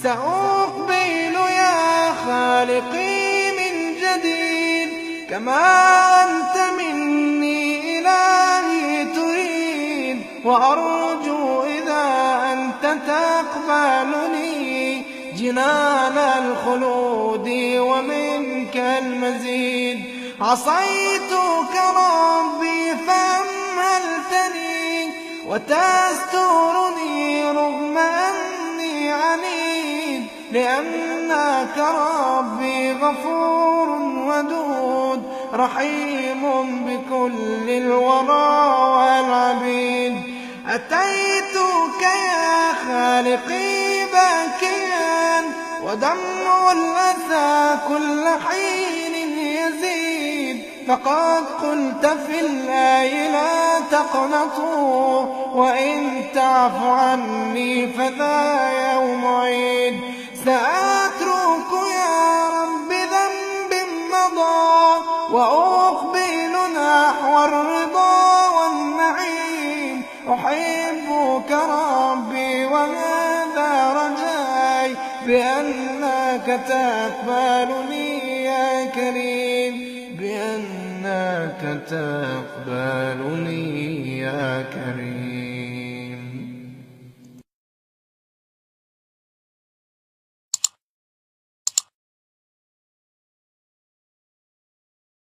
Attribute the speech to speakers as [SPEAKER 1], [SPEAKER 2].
[SPEAKER 1] سأقبل يا خالقي من جديد كما أنت مني إلهي تريد، وأرجو إذا أنت تقبلني جنان الخلود ومنك المزيد. عصيتك ربي فأمهلتني وتسترني رغم أني عنيد، لأنك ربي غفور ودود رحيم بكل الورى والعبيد. أتيتك يا خالقي باكيا ودمع الأسى كل حين يزيد، فقد قلت في الآية لا تقنطوا وإن تعف عني فذا يوم عيد. سأترك يا رب ذنب مضى وأقبل نحو الرضا والنعيم. أحبك ربي وهذا رجاي بأنك تقبلني يا كريم، بأنك تقبلني